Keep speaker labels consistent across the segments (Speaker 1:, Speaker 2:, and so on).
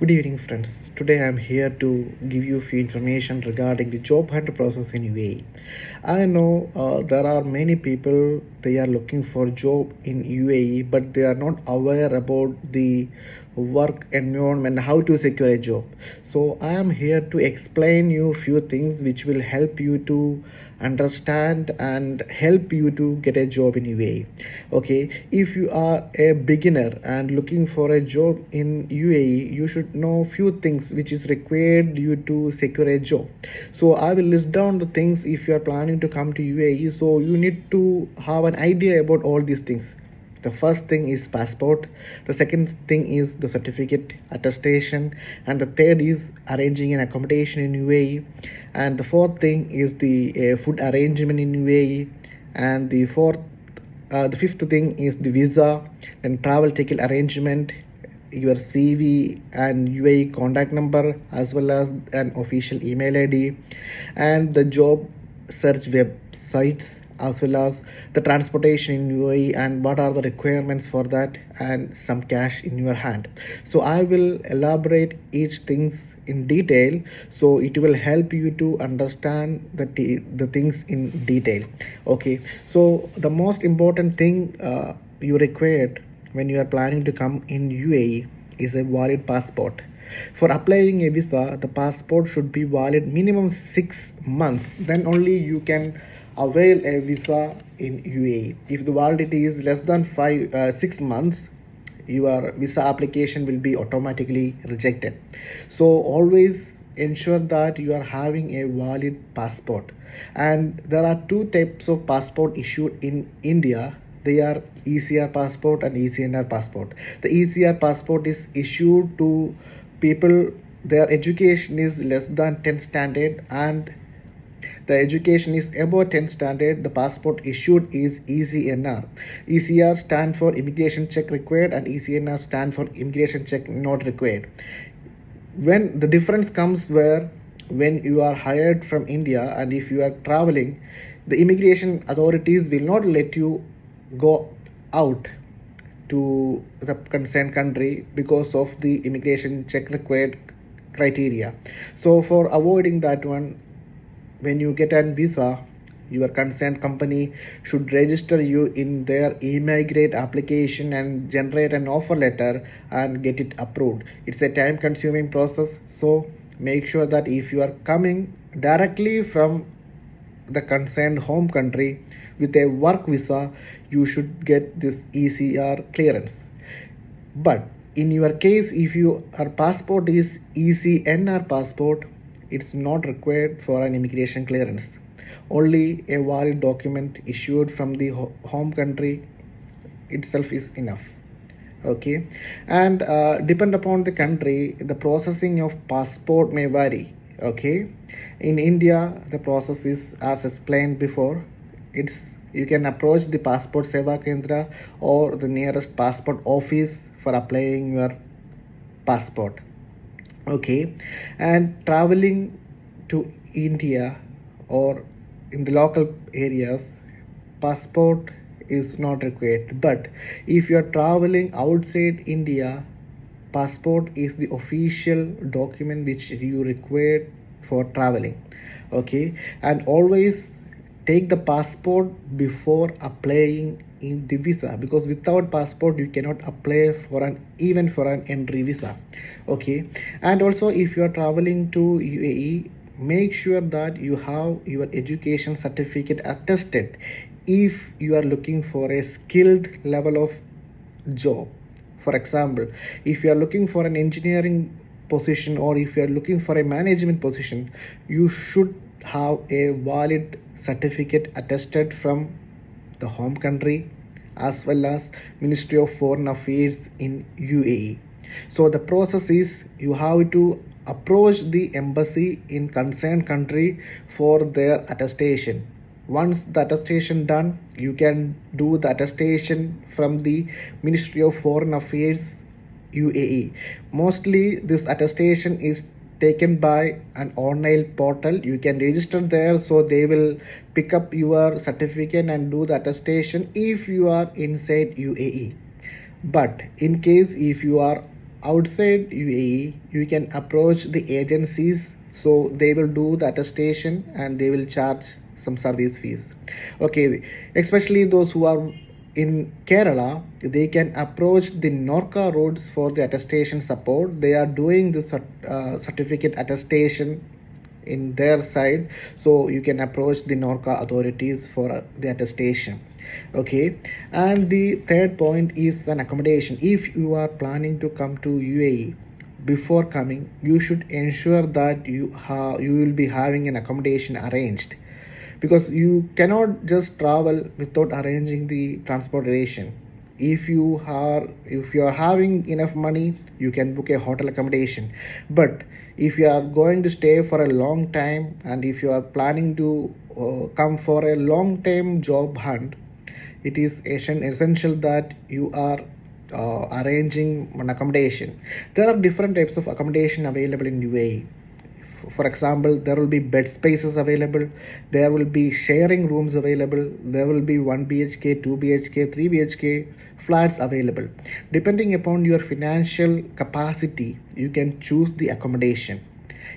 Speaker 1: Good evening, friends. Today I am here to give you a few information regarding the job hunt process in UAE. I know there are many people they are looking for job in UAE, but they are not aware about the work environment, how to secure a job. So I am here to explain you a few things which will help you to understand and help you to get a job in UAE. Okay, if you are a beginner and looking for a job in UAE, you should know few things which is required you to secure a job. So I will list down the things if you are planning to come to UAE. So you need to have an idea about all these things. The first thing is passport, the second thing is the certificate attestation, and the third is arranging an accommodation in UAE, and the fourth thing is the food arrangement in UAE, and the fifth thing is the visa, then travel ticket arrangement, your CV and UAE contact number, as well as an official email ID, and the job search websites, as well as the transportation in UAE and what are the requirements for that, and some cash in your hand. So I will elaborate each things in detail, so it will help you to understand the things in detail. Okay, so the most important thing you required when you are planning to come in UAE is a valid passport. For applying a visa, the passport should be valid minimum 6 months. Then only you can avail a visa in UAE. If the validity is less than 6 months, your visa application will be automatically rejected. So always ensure that you are having a valid passport. And there are two types of passport issued in India. They are ECR passport and ECNR passport. The ECR passport is issued to people their education is less than 10 standard, and the education is above 10 standard. The passport issued is ECNR. ECR stand for immigration check required, and ECNR stand for immigration check not required. When the difference comes where when you are hired from India and if you are traveling, the immigration authorities will not let you go out to the concerned country because of the immigration check required criteria. So for avoiding that one, when you get a visa, your concerned company should register you in their e-migrate application and generate an offer letter and get it approved. It's a time consuming process, so make sure that if you are coming directly from the concerned home country with a work visa, you should get this ECR clearance. But in your case, if your passport is ECNR passport, it's not required for an immigration clearance. Only a valid document issued from the home country itself is enough. Okay, and depend upon the country, the processing of passport may vary. Okay, in India, the process is as explained before. It's you can approach the passport seva kendra or the nearest passport office for applying your passport. Okay, and traveling to India or in the local areas, passport is not required. But if you are traveling outside India, passport is the official document which you require for traveling. Okay, and always take the passport before applying in the visa, because without passport you cannot apply for an even for an entry visa. Okay, and also if you are traveling to UAE, make sure that you have your education certificate attested if you are looking for a skilled level of job. For example, if you are looking for an engineering position or if you are looking for a management position, you should have a valid certificate attested from the home country as well as Ministry of Foreign Affairs in UAE. So the process is you have to approach the embassy in concerned country for their attestation. Once the attestation done, you can do the attestation from the Ministry of Foreign Affairs UAE. Mostly this attestation is taken by an online portal. You can register there, so they will pick up your certificate and do the attestation if you are inside UAE. But in case if you are outside UAE, you can approach the agencies, so they will do the attestation and they will charge some service fees. Okay, especially those who are in Kerala, they can approach the Norca roads for the attestation support. They are doing the certificate attestation in their side, so you can approach the Norca authorities for the attestation. Okay, and the third point is an accommodation. If you are planning to come to UAE, before coming you should ensure that you will be having an accommodation arranged, because you cannot just travel without arranging the transportation. If you are having enough money, you can book a hotel accommodation, but if you are going to stay for a long time and if you are planning to come for a long term job hunt, it is essential that you are arranging an accommodation. There are different types of accommodation available in UAE. For example, there will be bed spaces available, there will be sharing rooms available, there will be 1 BHK, 2 BHK, 3 BHK flats available. Depending upon your financial capacity, you can choose the accommodation.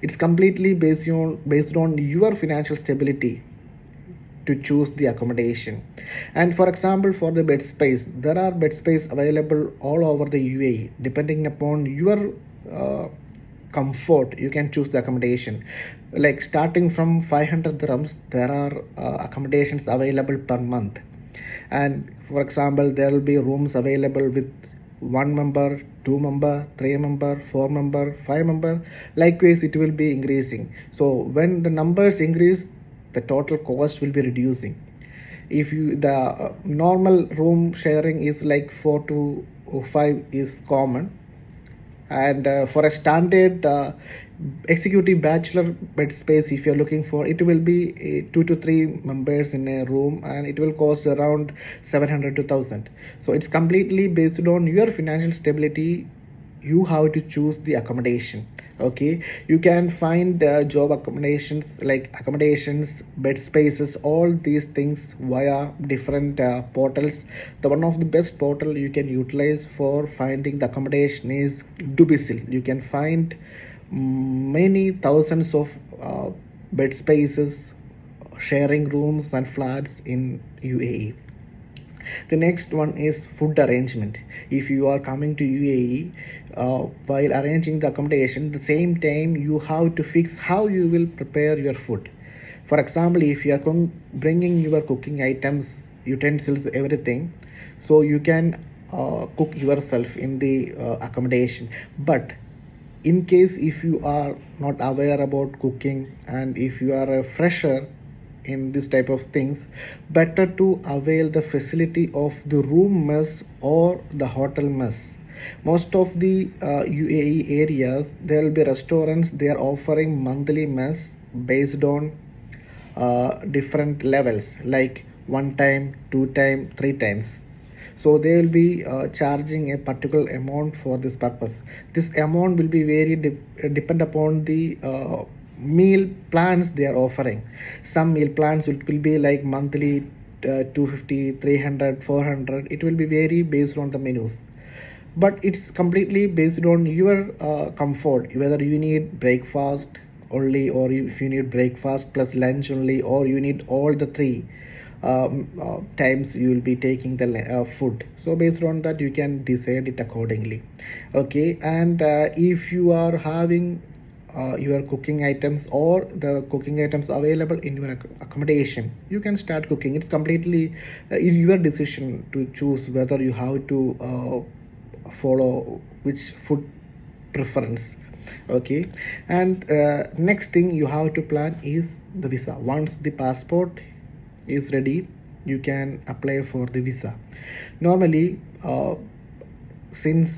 Speaker 1: It's completely based on your financial stability to choose the accommodation. And for example, for the bed space, there are bed space available all over the UAE. Depending upon your comfort, you can choose the accommodation. Like starting from 500 dirhams, there are accommodations available per month. And for example, there will be rooms available with 1 member, 2 member, 3 member, 4 member, 5 member. Likewise, it will be increasing. So when the numbers increase, the total cost will be reducing. If you the normal room sharing is like 4 to 5 is common, and for a standard executive bachelor bed space, if you're looking for, it will be 2 to 3 members in a room and it will cost around 700 to 1000. So it's completely based on your financial stability. You have to choose the accommodation. Okay, you can find job accommodations, like accommodations, bed spaces, all these things via different portals. The one of the best portal you can utilize for finding the accommodation is Dubisil. You can find many thousands of bed spaces, sharing rooms and flats in UAE. The next one is food arrangement. If you are coming to UAE, while arranging the accommodation, the same time you have to fix how you will prepare your food. For example, if you are bringing your cooking items, utensils, everything, so you can cook yourself in the accommodation. But in case if you are not aware about cooking and if you are a fresher in this type of things, better to avail the facility of the room mess or the hotel mess. Most of the UAE areas, there will be restaurants, they are offering monthly mess based on different levels, like 1 time, 2 time, 3 times. So they will be charging a particular amount for this purpose. This amount will be very depend upon the meal plans they are offering. Some meal plans will be like monthly 250, 300, 400. It will be vary based on the menus, but it's completely based on your comfort, whether you need breakfast only, or if you need breakfast plus lunch only, or you need all the three times you will be taking the food. So based on that, you can decide it accordingly. Okay, and if you are having your cooking items or the cooking items available in your accommodation, you can start cooking. It's completely your decision to choose whether you have to follow which food preference. Okay, and next thing you have to plan is the visa. Once the passport is ready, you can apply for the visa. Normally, since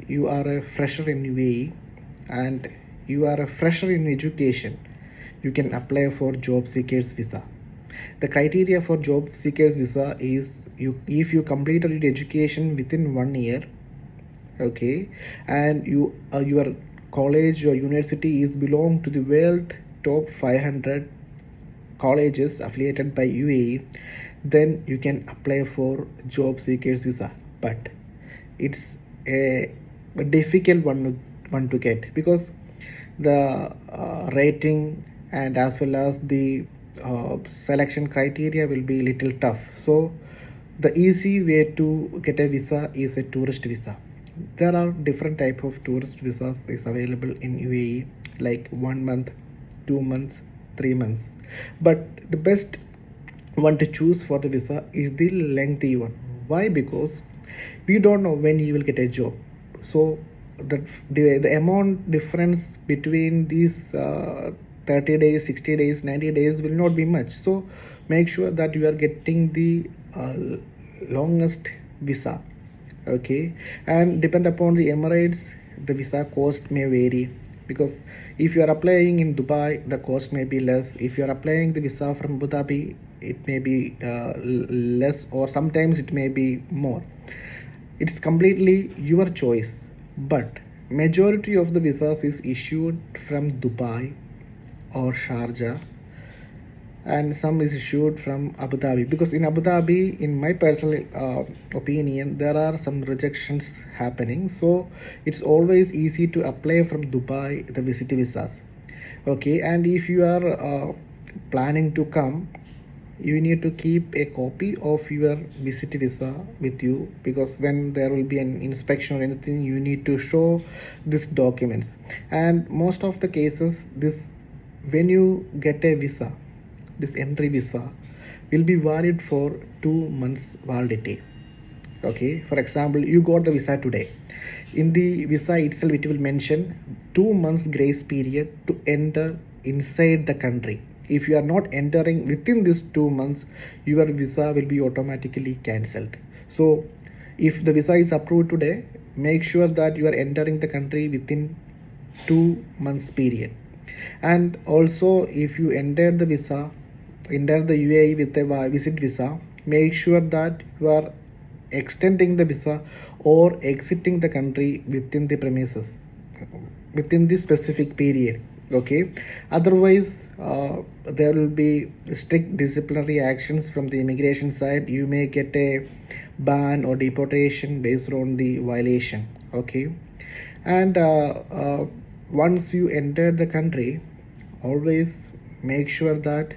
Speaker 1: you are a fresher in UAE and you are a fresher in education, you can apply for job seekers visa. The criteria for job seekers visa is if you completed your education within 1 year, okay, and your college or university is belong to the world top 500 colleges affiliated by UAE, then you can apply for job seekers visa. But it's a a difficult one to get, because the rating and as well as the selection criteria will be little tough. So the easy way to get a visa is a tourist visa. There are different type of tourist visas is available in UAE, like 1 month, 2 months, 3 months. But the best one to choose for the visa is the lengthy one. Why? Because we don't know when you will get a job. So the amount difference between these 30 days, 60 days, 90 days will not be much. So make sure that you are getting the longest visa. Okay, and depend upon the Emirates, the visa cost may vary, because if you are applying in Dubai, the cost may be less. If you are applying the visa from Abu Dhabi, it may be less, or sometimes it may be more. It's completely your choice, but majority of the visas is issued from Dubai or Sharjah, and some is issued from Abu Dhabi, because in Abu Dhabi, in my personal opinion, there are some rejections happening. So it's always easy to apply from Dubai the visit visas. Okay, and if you are planning to come, you need to keep a copy of your visit visa with you, because when there will be an inspection or anything, you need to show these documents. And most of the cases, this when you get a visa, this entry visa will be valid for 2 months validity. Okay, for example, you got the visa today. In the visa itself, it will mention 2 months grace period to enter inside the country. If you are not entering within these 2 months, your visa will be automatically cancelled. So if the visa is approved today, make sure that you are entering the country within 2 months period. And also, if you enter the UAE with a visit visa, make sure that you are extending the visa or exiting the country within the premises within the specific period. Okay, otherwise there will be strict disciplinary actions from the immigration side. You may get a ban or deportation based on the violation. Okay, and once you enter the country, always make sure that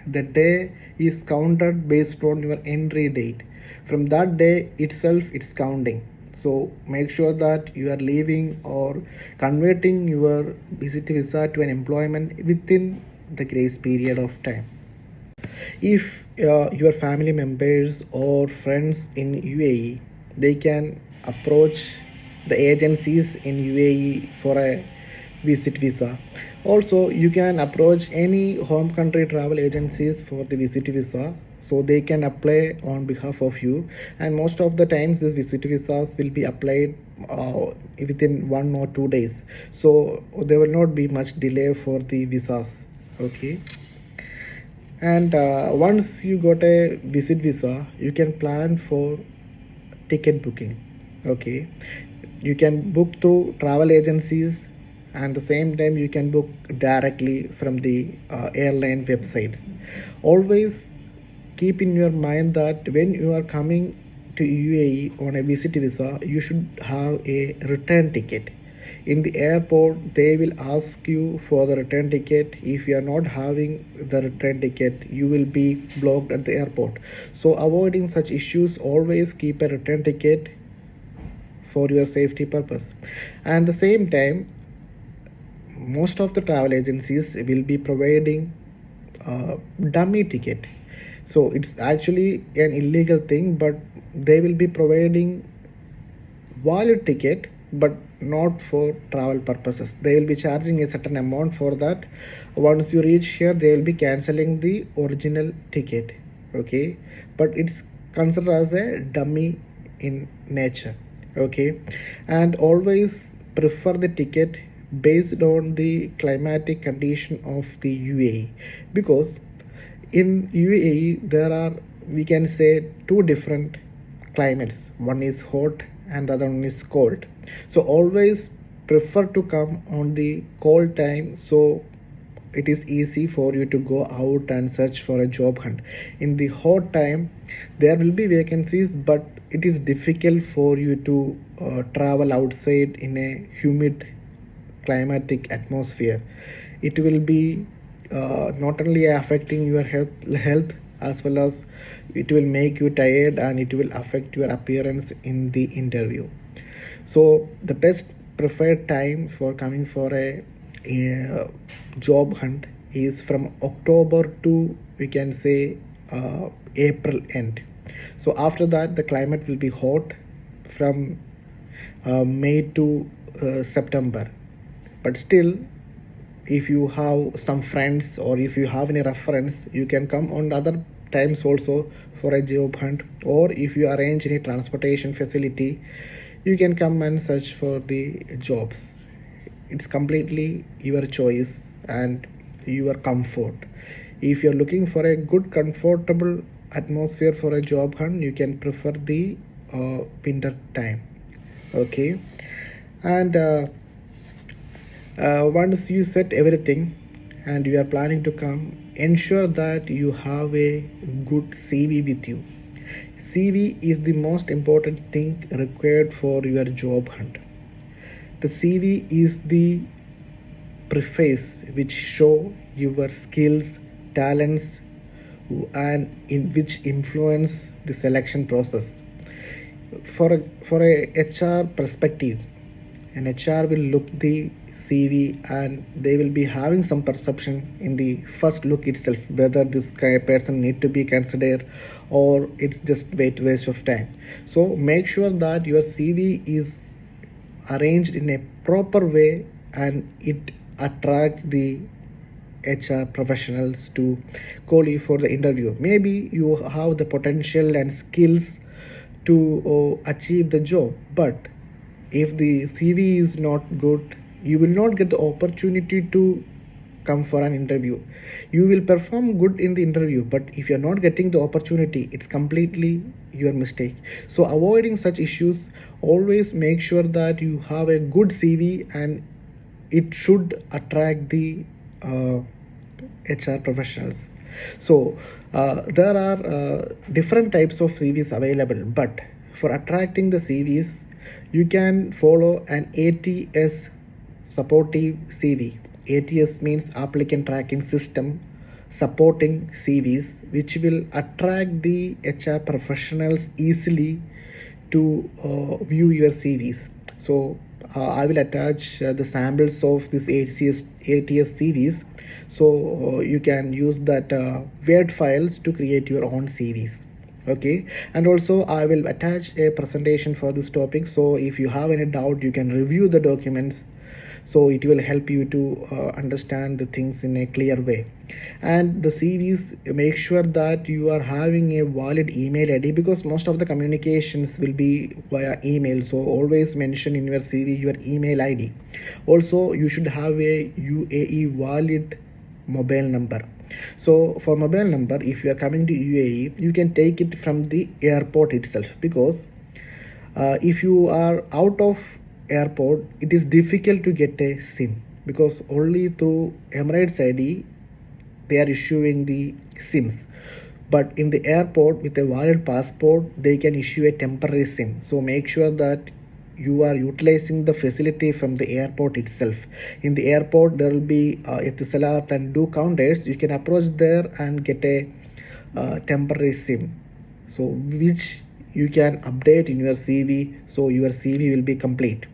Speaker 1: the day is counted based on your entry date. From that day itself, it's counting. So make sure that you are leaving or converting your visit visa to an employment within the grace period of time. If your family members or friends in UAE, they can approach the agencies in UAE for a visit visa. Also, you can approach any home country travel agencies for the visit visa, so they can apply on behalf of you. And most of the times these visit visas will be applied within 1 or 2 days, so there will not be much delay for the visas. Okay, and once you got a visit visa, you can plan for ticket booking. Okay, you can book through travel agencies, and the same time you can book directly from the airline websites. Always keep in your mind that when you are coming to UAE on a visit visa, you should have a return ticket. In the airport, they will ask you for the return ticket. If you are not having the return ticket, you will be blocked at the airport. So avoiding such issues, always keep a return ticket for your safety purpose. And at the same time, most of the travel agencies will be providing dummy ticket. So it's actually an illegal thing, but they will be providing valid ticket, but not for travel purposes. They will be charging a certain amount for that. Once you reach here, they will be cancelling the original ticket. Okay, but it's considered as a dummy in nature. Okay, and always prefer the ticket based on the climatic condition of the UAE, because in UAE there are, we can say, two different climates. One is hot and the other one is cold. So always prefer to come on the cold time, so it is easy for you to go out and search for a job hunt. In the hot time, there will be vacancies, but it is difficult for you to travel outside in a humid climatic atmosphere. It will be not only affecting your health, as well as it will make you tired, and it will affect your appearance in the interview. So the best preferred time for coming for a job hunt is from October to, we can say, April end. So after that the climate will be hot from May to September. But still, if you have some friends or if you have any reference, you can come on other times also for a job hunt, or if you arrange any transportation facility, you can come and search for the jobs. It's completely your choice and your comfort. If you're looking for a good comfortable atmosphere for a job hunt, you can prefer the winter time. Okay. And once you set everything and you are planning to come, ensure that you have a good CV with you. CV is the most important thing required for your job hunt. The CV is the preface which show your skills, talents, and in which influence the selection process. For a HR perspective, an HR will look the CV and they will be having some perception in the first look itself whether this person need to be considered or it's just waste of time. So make sure that your CV is arranged in a proper way and it attracts the HR professionals to call you for the interview. Maybe you have the potential and skills to achieve the job, but if the CV is not good, you will not get the opportunity to come for an interview. You will perform good in the interview, but if you're not getting the opportunity, it's completely your mistake. So avoiding such issues, always make sure that you have a good CV and it should attract the HR professionals. So there are different types of CVs available, but for attracting the CVs, you can follow an ATS supportive CV. ATS means applicant tracking system supporting CVs, which will attract the HR professionals easily to view your CVs. So I will attach the samples of this ATS CVs, so you can use that Word files to create your own CVs. Okay, and also I will attach a presentation for this topic, so if you have any doubt you can review the documents, so it will help you to understand the things in a clear way. And the CVs, make sure that you are having a valid email ID, because most of the communications will be via email, so always mention in your CV your email ID. Also you should have a UAE valid mobile number. So for mobile number, if you are coming to UAE, you can take it from the airport itself, because if you are out of airport, it is difficult to get a SIM, because only through Emirates ID they are issuing the SIMs. But in the airport with a valid passport, they can issue a temporary SIM. So make sure that you are utilizing the facility from the airport itself. In the airport there will be Etisalat and do counters. You can approach there and get a temporary SIM, so which you can update in your CV, so your CV will be complete.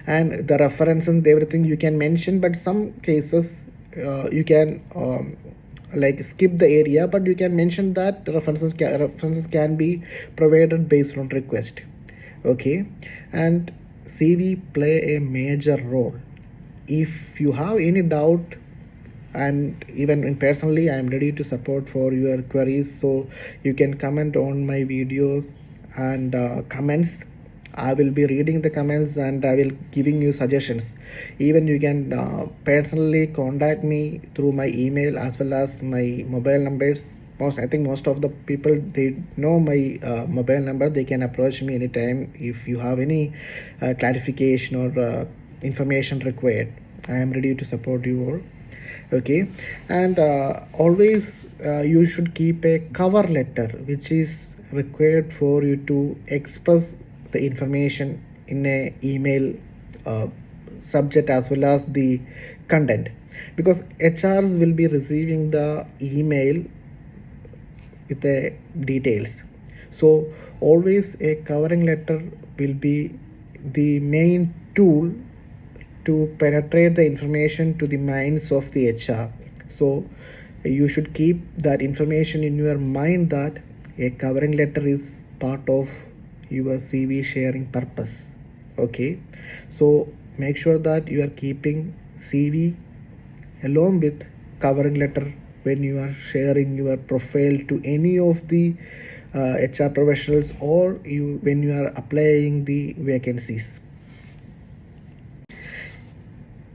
Speaker 1: And the reference and everything you can mention, but some cases you can like skip the area, but you can mention that references can be provided based on request. Okay, and CV play a major role. If you have any doubt, and even in personally I am ready to support for your queries, so you can comment on my videos and comments. I will be reading the comments and I will giving you suggestions. Even you can personally contact me through my email as well as my mobile numbers. I think most of the people, they know my mobile number. They can approach me anytime if you have any clarification or information required. I am ready to support you all. Okay, and always you should keep a cover letter which is required for you to express the information in a email uh, subject as well as the content, because HRs will be receiving the email with the details. So always a covering letter will be the main tool to penetrate the information to the minds of the HR. So you should keep that information in your mind, that a covering letter is part of your CV sharing purpose. Okay, so make sure that you are keeping CV along with covering letter when you are sharing your profile to any of the HR professionals, or you when you are applying the vacancies.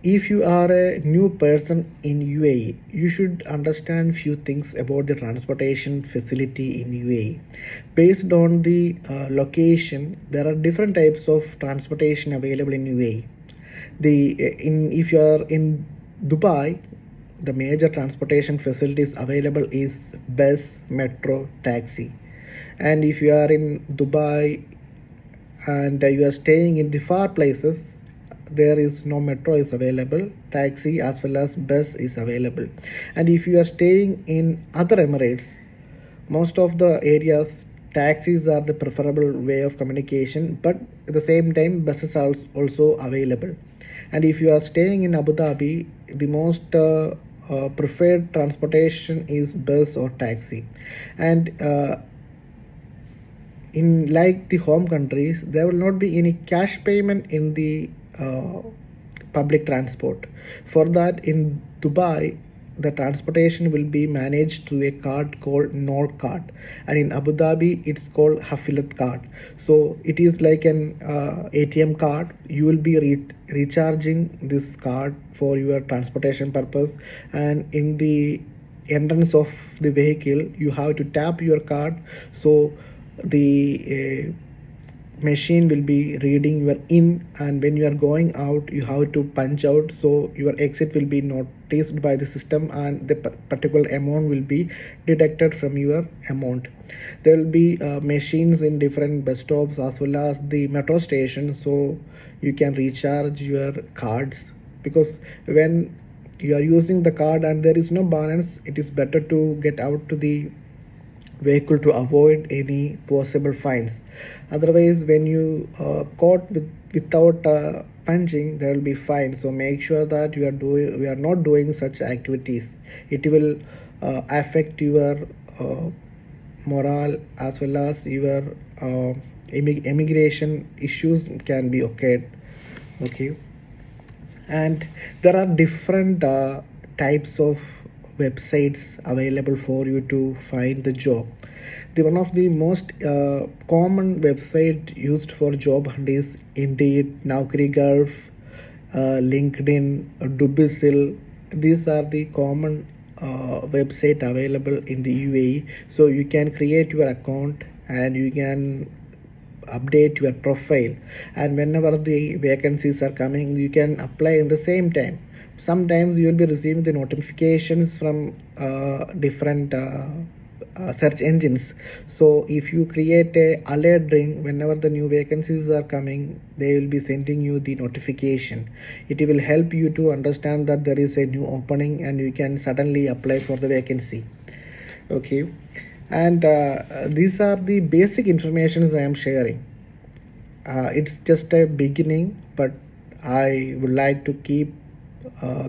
Speaker 1: If you are a new person in UAE, you should understand few things about the transportation facility in UAE. Based on the location, there are different types of transportation available in UAE. If you are in Dubai, the major transportation facilities available is bus, metro, taxi. And if you are in Dubai and you are staying in the far places, there is no metro is available, taxi as well as bus is available. And if you are staying in other Emirates, most of the areas taxis are the preferable way of communication, but at the same time buses are also available. And if you are staying in Abu Dhabi, the most preferred transportation is bus or taxi. And in like the home countries, there will not be any cash payment in the public transport. For that, in Dubai, the transportation will be managed through a card called Nord card, and in Abu Dhabi it's called Hafilat card. So it is like an ATM card. You will be recharging this card for your transportation purpose, and in the entrance of the vehicle you have to tap your card, so the machine will be reading your in, and when you are going out you have to punch out, so your exit will be noticed by the system and the particular amount will be deducted from your amount. There will be machines in different bus stops as well as the metro stations, so you can recharge your cards, because when you are using the card and there is no balance, it is better to get out to the vehicle to avoid any possible fines. Otherwise, when you caught without punching, there will be fine. So make sure that we are not doing such activities. It will affect your morale as well as your immigration issues can be occurred. Okay, and there are different types of websites available for you to find the job. The one of the most common website used for job hunt is Indeed, Naukri Gulf, LinkedIn, Dubisil. These are the common website available in the UAE. So you can create your account and you can update your profile, and whenever the vacancies are coming you can apply in the same time. Sometimes you will be receiving the notifications from different search engines. So if you create a alert ring whenever the new vacancies are coming, they will be sending you the notification. It will help you to understand that there is a new opening and you can suddenly apply for the vacancy. Okay, and these are the basic informations I am sharing. It's just a beginning, but I would like to keep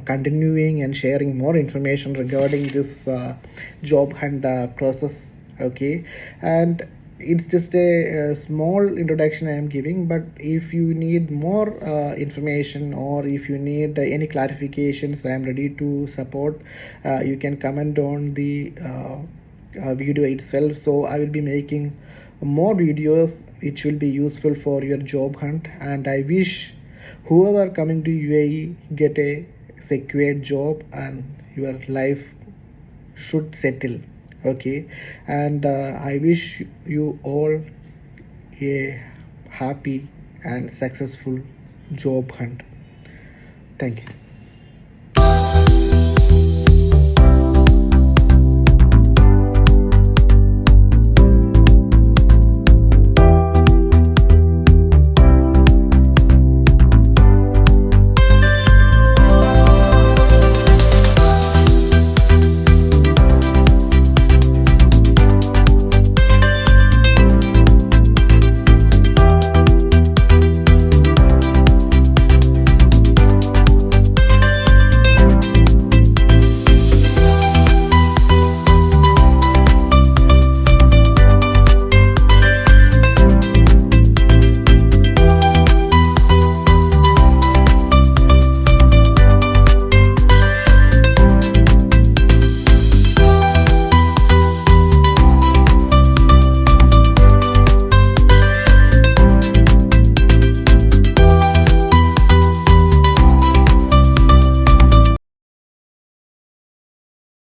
Speaker 1: continuing and sharing more information regarding this job hunt process. Okay, and it's just a small introduction I am giving, but if you need more information or if you need any clarifications, I am ready to support. You can comment on the video itself, so I will be making more videos which will be useful for your job hunt, and I wish whoever coming to UAE get a secure job and your life should settle. Okay, and I wish you all a happy and successful job hunt. Thank you.